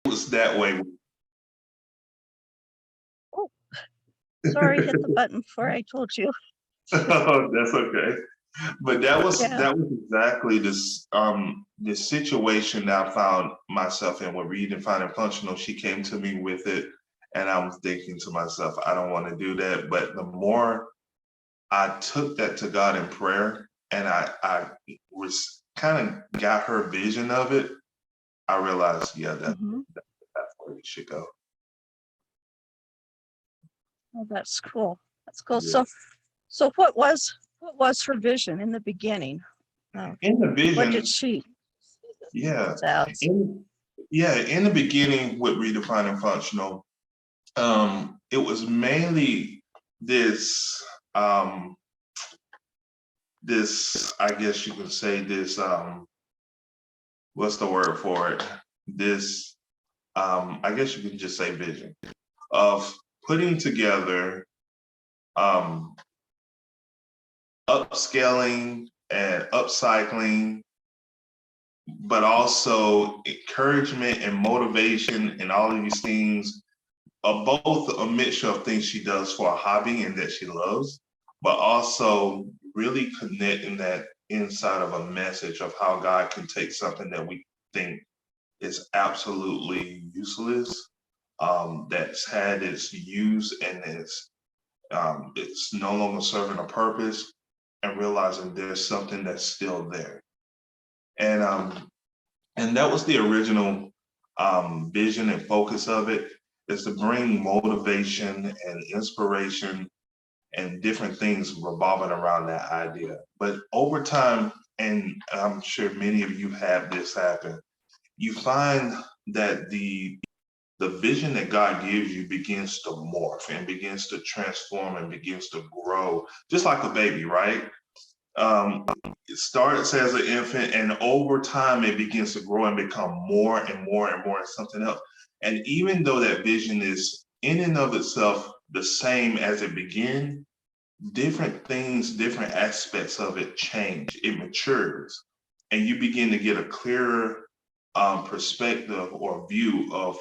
was that way. Oh, sorry, hit the button before I told you. That's okay. But that was Yeah. that was exactly the situation that I found myself in with Redefining Functional. She came to me with it, and I was thinking to myself, I don't want to do that. But the more I took that to God in prayer, and I was kind of got her vision of it, I realized, yeah, Mm-hmm. that's where we should go. Oh, that's cool. That's cool. Yeah. So what was her vision in the beginning? In the What vision, did she yeah, as? in the beginning with Redefining Functional, it was mainly this, this, I guess you could say this, what's the word for it? This, I guess you could just say vision of putting together, um, upscaling and upcycling, but also encouragement and motivation and all of these things, both a mixture of things she does for a hobby and that she loves, but also really connecting that inside of a message of how God can take something that we think is absolutely useless, that's had its use and it's no longer serving a purpose, and realizing there's something that's still there. And and that was the original vision and focus of it, is to bring motivation and inspiration and different things revolving around that idea. But over time, and I'm sure many of you have this happen, you find that the vision that God gives you begins to morph and begins to transform and begins to grow, just like a baby, right? It starts as an infant, and over time it begins to grow and become more and more and more and something else. And even though that vision is in and of itself the same as it began, different things, different aspects of it change, it matures, and you begin to get a clearer perspective or view of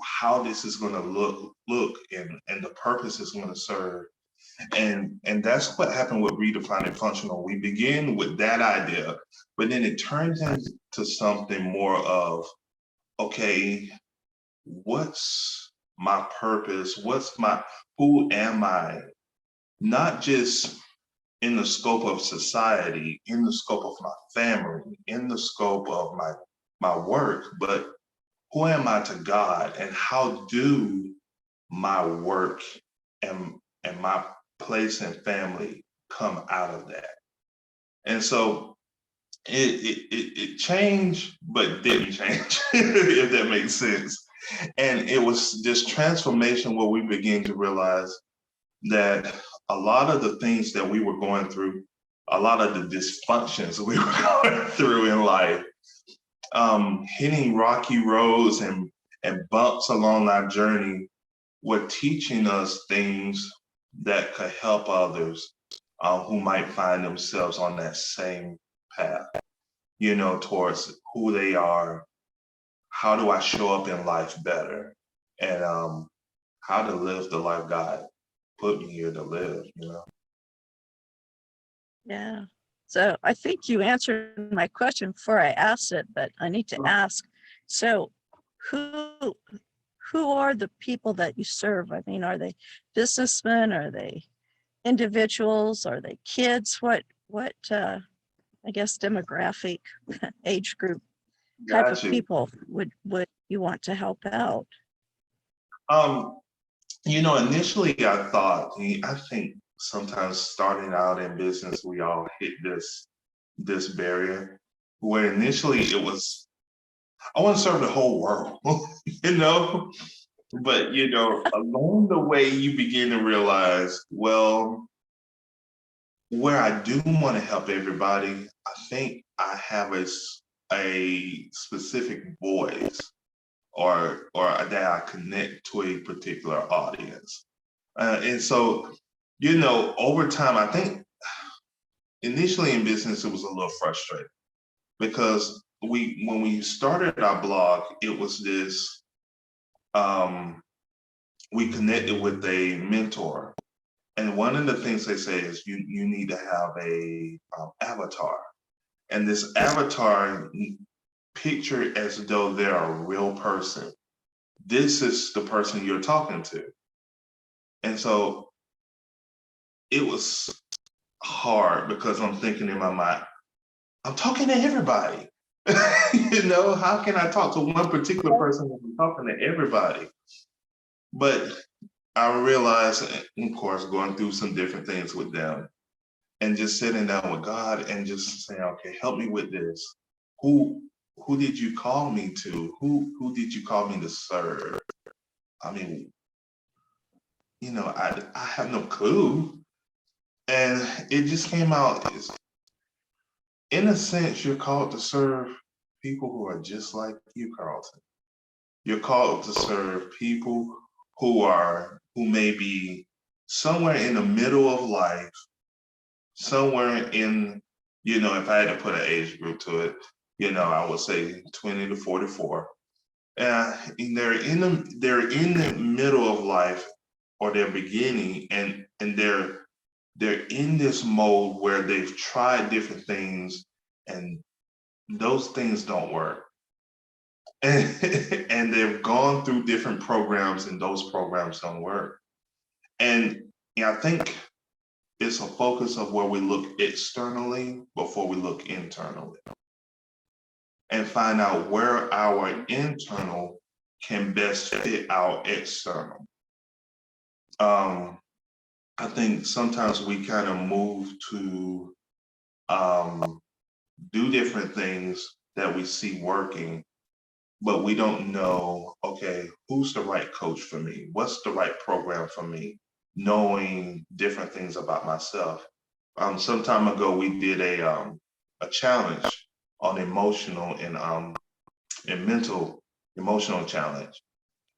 how this is going to look and the purpose it's going to serve. And that's what happened with Redefining Functional. We begin with that idea, but then it turns into something more of, okay, what's my purpose? Who am I? Not just in the scope of society, in the scope of my family, in the scope of my work, but who am I to God, and how do my work and my place and family come out of that? And so it changed, but didn't change, if that makes sense. And it was this transformation where we began to realize that a lot of the things that we were going through, a lot of the dysfunctions we were going through in life, hitting rocky roads and bumps along our journey, were teaching us things that could help others who might find themselves on that same path, towards who they are. How do I show up in life better? And how to live the life God put me here to live. Yeah. So I think you answered my question before I asked it, but I need to ask. So who are the people that you serve? I mean, are they businessmen? Are they individuals? Are they kids? What I guess demographic age group type of Got you. people would you want to help out? Um, initially I think sometimes starting out in business, we all hit this barrier where initially it was, I want to serve the whole world, you know, but along the way you begin to realize, well, where I do want to help everybody, I think I have a specific voice or that I connect to a particular audience. And so, over time, I think initially in business, it was a little frustrating because when we started our blog, it was this we connected with a mentor. And one of the things they say is you need to have a avatar. And this avatar, picture it as though they're a real person. This is the person you're talking to. And so it was hard because I'm thinking in my mind, I'm talking to everybody. How can I talk to one particular person when I'm talking to everybody? But I realized, of course, going through some different things with them and just sitting down with God and just saying, okay, help me with this. Who did you call me to? Who did you call me to serve? I mean, I have no clue. And it just came out as, in a sense, you're called to serve people who are just like you, Carlton. You're called to serve people who may be somewhere in the middle of life, somewhere in, if I had to put an age group to it, I would say 20 to 44. And they're in the middle of life, or they're beginning, and they're in this mode where they've tried different things and those things don't work. And they've gone through different programs and those programs don't work. And I think it's a focus of where we look externally before we look internally and find out where our internal can best fit our external. I think sometimes we kind of move to do different things that we see working, but we don't know, okay, who's the right coach for me? What's the right program for me? Knowing different things about myself. Some time ago, we did a challenge on emotional and mental emotional challenge.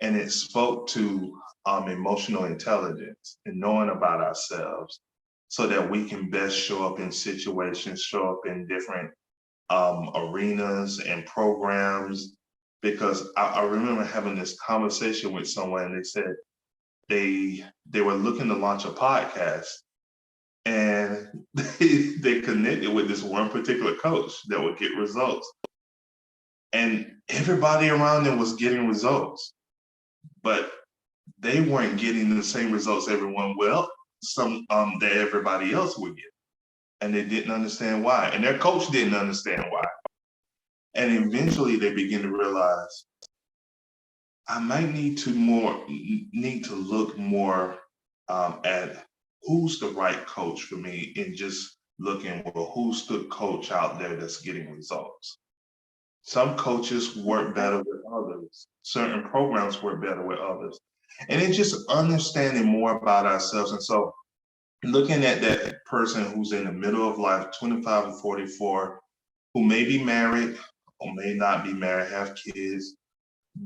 And it spoke to emotional intelligence and knowing about ourselves so that we can best show up in situations, show up in different arenas and programs. Because I remember having this conversation with someone, and they said they were looking to launch a podcast, and they connected with this one particular coach that would get results. And everybody around them was getting results, but they weren't getting the same results that everybody else would get. And they didn't understand why. And their coach didn't understand why. And eventually they begin to realize, I might need to look more at who's the right coach for me, and just looking, well, who's the coach out there that's getting results. Some coaches work better with others. Certain programs work better with others. And it's just understanding more about ourselves. And so looking at that person who's in the middle of life, 25 and 44, who may be married or may not be married, have kids,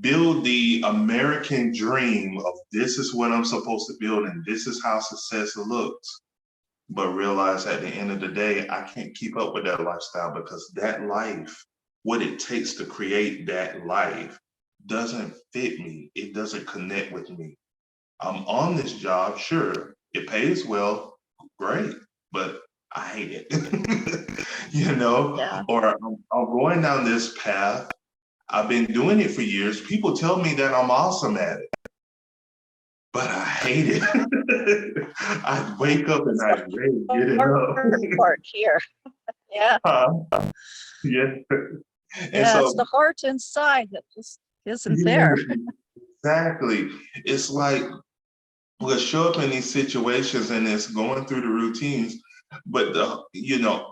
build the American dream of this is what I'm supposed to build and this is how success looks. But realize at the end of the day, I can't keep up with that lifestyle because that life, what it takes to create that life, doesn't fit me. It doesn't connect with me. I'm on this job, sure, it pays well, great, but I hate it. Yeah. Or I'm going down this path. I've been doing it for years. People tell me that I'm awesome at it, but I hate it. I wake up and I really get it Hard part here. Yeah. Yeah. And Yeah. so, It's the heart inside that just isn't yeah, there. exactly. It's like we'll show up in these situations and it's going through the routines, but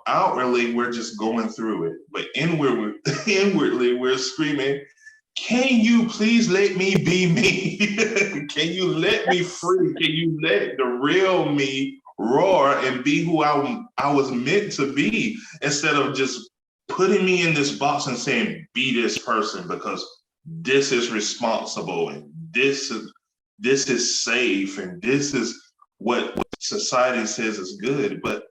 outwardly we're just going through it. But inwardly we're screaming, can you please let me be me? Can you let me free? Can you let the real me roar and be who I was meant to be, instead of just putting me in this box and saying, be this person because this is responsible and this is safe and this is what society says is good. But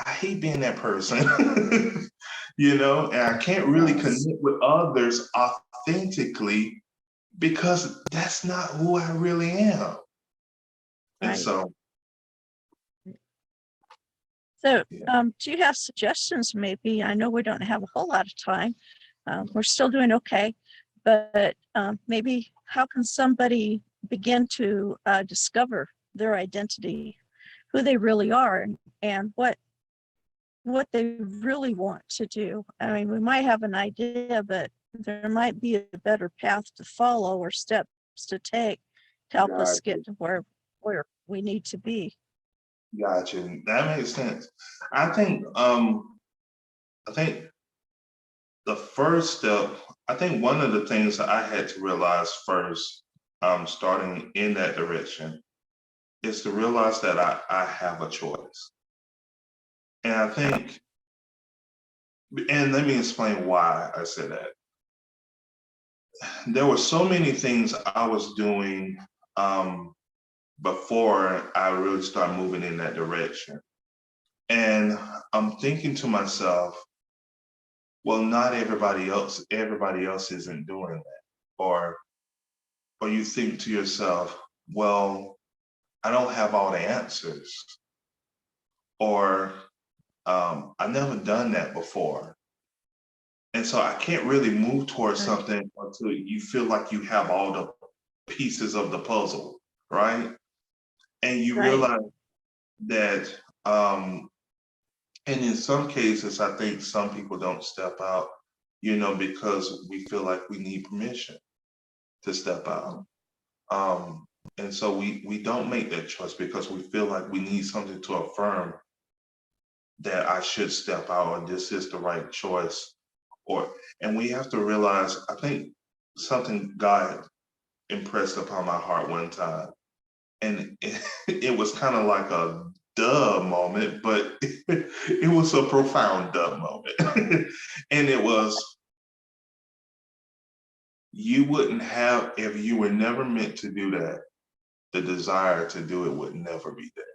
I hate being that person, and I can't really Yes. connect with others authentically because that's not who I really am. And Right. so, So, yeah. do you have suggestions maybe? I know we don't have a whole lot of time. We're still doing okay, but maybe how can somebody begin to discover their identity, who they really are, and what they really want to do? I mean, we might have an idea, but there might be a better path to follow or steps to take to help us Gotcha. get to where we need to be. Gotcha. That makes sense. I think I think the first step, I think one of the things that I had to realize first, starting in that direction, is to realize that I have a choice. And I think, and let me explain why I said that. There were so many things I was doing um, before I really started moving in that direction. And I'm thinking to myself, well, not everybody else isn't doing that. Or you think to yourself, well, I don't have all the answers, or I've never done that before. And so I can't really move towards Right. something until you feel like you have all the pieces of the puzzle, right? And you Right. realize that, um, and in some cases, I think some people don't step out, because we feel like we need permission to step out. Um, and so we don't make that choice because we feel like we need something to affirm that I should step out or this is the right choice. And we have to realize, I think something God impressed upon my heart one time. And it was kind of like a duh moment, but it was a profound duh moment. And it was, you wouldn't have, if you were never meant to do that, the desire to do it would never be there.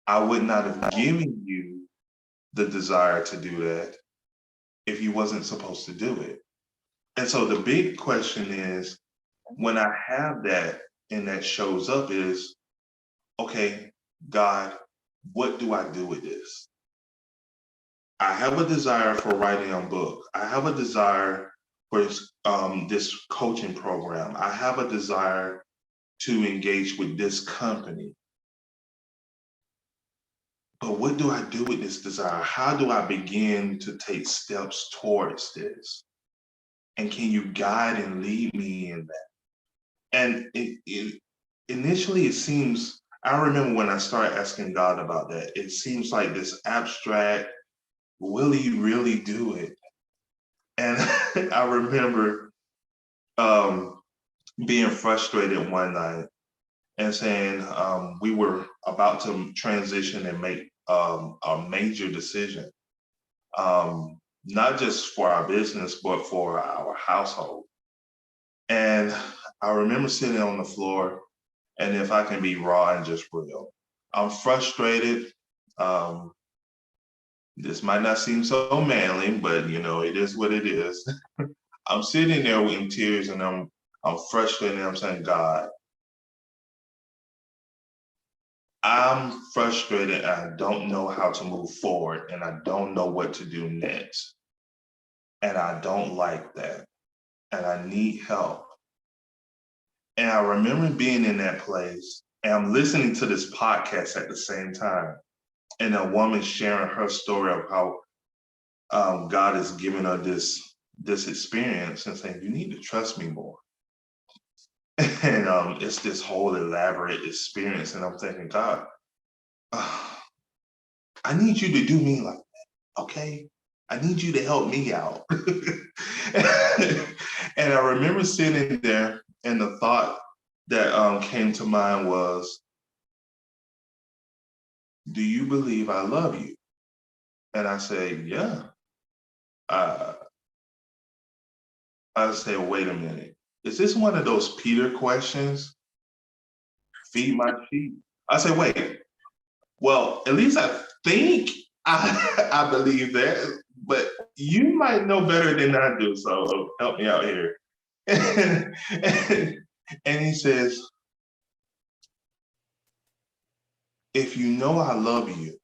I would not have given you the desire to do that if you wasn't supposed to do it. And so the big question is, when I have that and that shows up is, okay, God, what do I do with this? I have a desire for writing a book. I have a desire for this coaching program. I have a desire to engage with this company. But what do I do with this desire? How do I begin to take steps towards this? And can you guide and lead me in that? And initially, it seems, I remember when I started asking God about that, it seems like this abstract, will he really do it? And I remember um, being frustrated one night and saying we were about to transition and make a major decision, not just for our business, but for our household. And I remember sitting on the floor, and if I can be raw and just real, I'm frustrated. Um, this might not seem so manly, but it is what it is. I'm sitting there in tears and I'm frustrated and I'm saying, God, I'm frustrated and I don't know how to move forward and I don't know what to do next. And I don't like that. And I need help. And I remember being in that place and I'm listening to this podcast at the same time. And a woman sharing her story of how God has given her this experience and saying, you need to trust me more. And it's this whole elaborate experience. And I'm thinking, God, I need you to do me like that, okay? I need you to help me out. And I remember sitting there, and the thought that came to mind was, do you believe I love you? And I say, yeah. Uh, I say, wait a minute. Is this one of those Peter questions? Feed my sheep? I say, wait. Well, at least I think I believe that, but you might know better than I do. So help me out here. And, and he says, if you know I love you,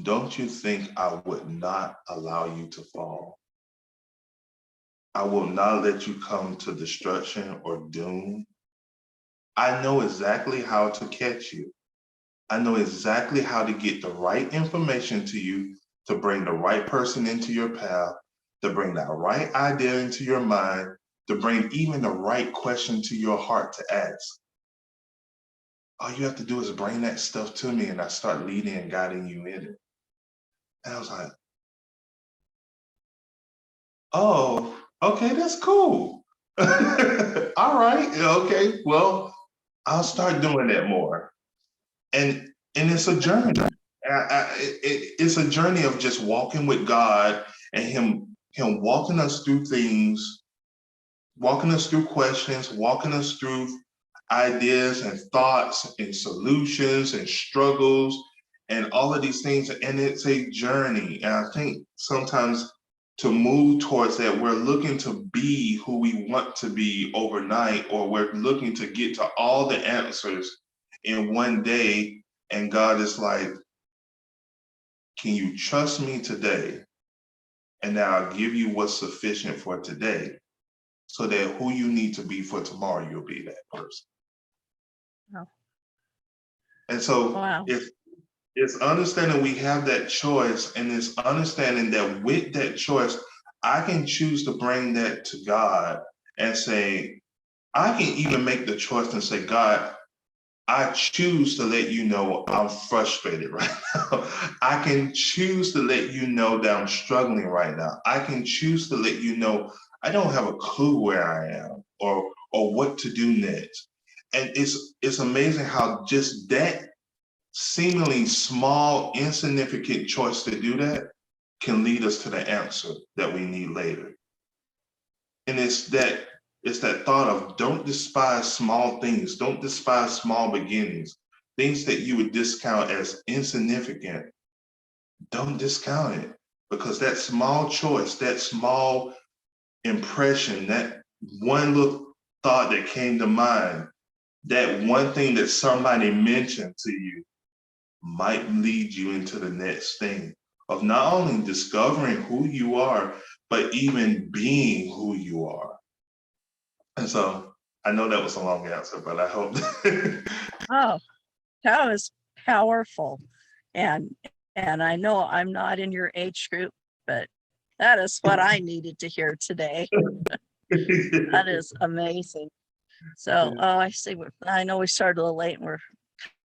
don't you think I would not allow you to fall? I will not let you come to destruction or doom. I know exactly how to catch you. I know exactly how to get the right information to you, to bring the right person into your path, to bring that right idea into your mind, to bring even the right question to your heart to ask. All you have to do is bring that stuff to me, and I start leading and guiding you in it. And I was like, oh, okay, that's cool. All right, okay, well, I'll start doing that more. And it's a journey. It's a journey of just walking with God and Him walking us through things, walking us through questions, walking us through ideas and thoughts and solutions and struggles and all of these things. And it's a journey. And I think sometimes to move towards that, we're looking to be who we want to be overnight, or we're looking to get to all the answers in one day. And God is like, can you trust me today? And now I'll give you what's sufficient for today, so that who you need to be for tomorrow, you'll be that person. Oh, And so wow. it's understanding we have that choice, and it's understanding that with that choice, I can choose to bring that to God and say, I can even make the choice and say, God, I choose to let you know I'm frustrated right now. I can choose to let you know that I'm struggling right now. I can choose to let you know I don't have a clue where I am or what to do next. And it's amazing how just that seemingly small, insignificant choice to do that can lead us to the answer that we need later. And it's that thought of, don't despise small things, don't despise small beginnings, things that you would discount as insignificant. Don't discount it, because that small choice, that small impression, that one little thought that came to mind, that one thing that somebody mentioned to you might lead you into the next thing of not only discovering who you are, but even being who you are. And so I know that was a long answer, but I hope. Oh, that was powerful. And I know I'm not in your age group, but that is what I needed to hear today. That is amazing. So, oh, I see. I know we started a little late and we're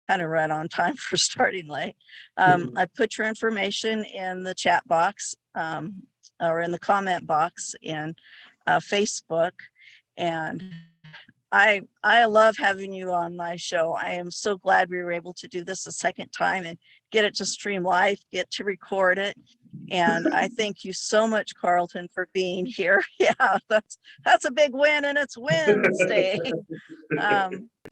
kind of right on time for starting late. I put your information in the chat box or in the comment box in Facebook. And I love having you on my show. I am so glad we were able to do this a second time and get it to stream live, get to record it. And I thank you so much, Carlton, for being here. Yeah, that's a big win, and it's Wednesday.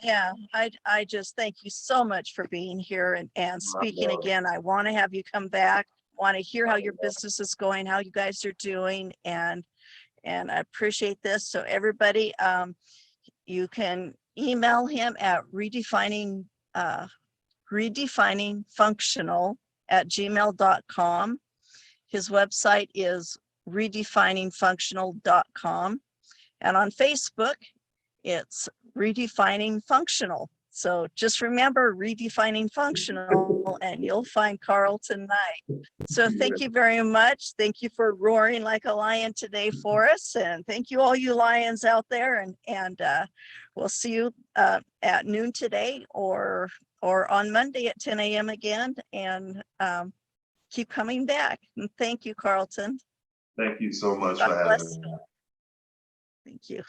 Yeah, I just thank you so much for being here and speaking again. I want to have you come back, want to hear how your business is going, how you guys are doing, and I appreciate this. So everybody, you can email him at redefining functional at gmail.com. His website is redefiningfunctional.com. And on Facebook, it's Redefining Functional. So just remember Redefining Functional and you'll find Carlton Knight. So thank you very much. Thank you for roaring like a lion today for us. And thank you all you lions out there. And we'll see you at noon today or on Monday at 10 a.m. again. And keep coming back. And thank you, Carlton. Thank you so much God for having bless me. you. Thank you.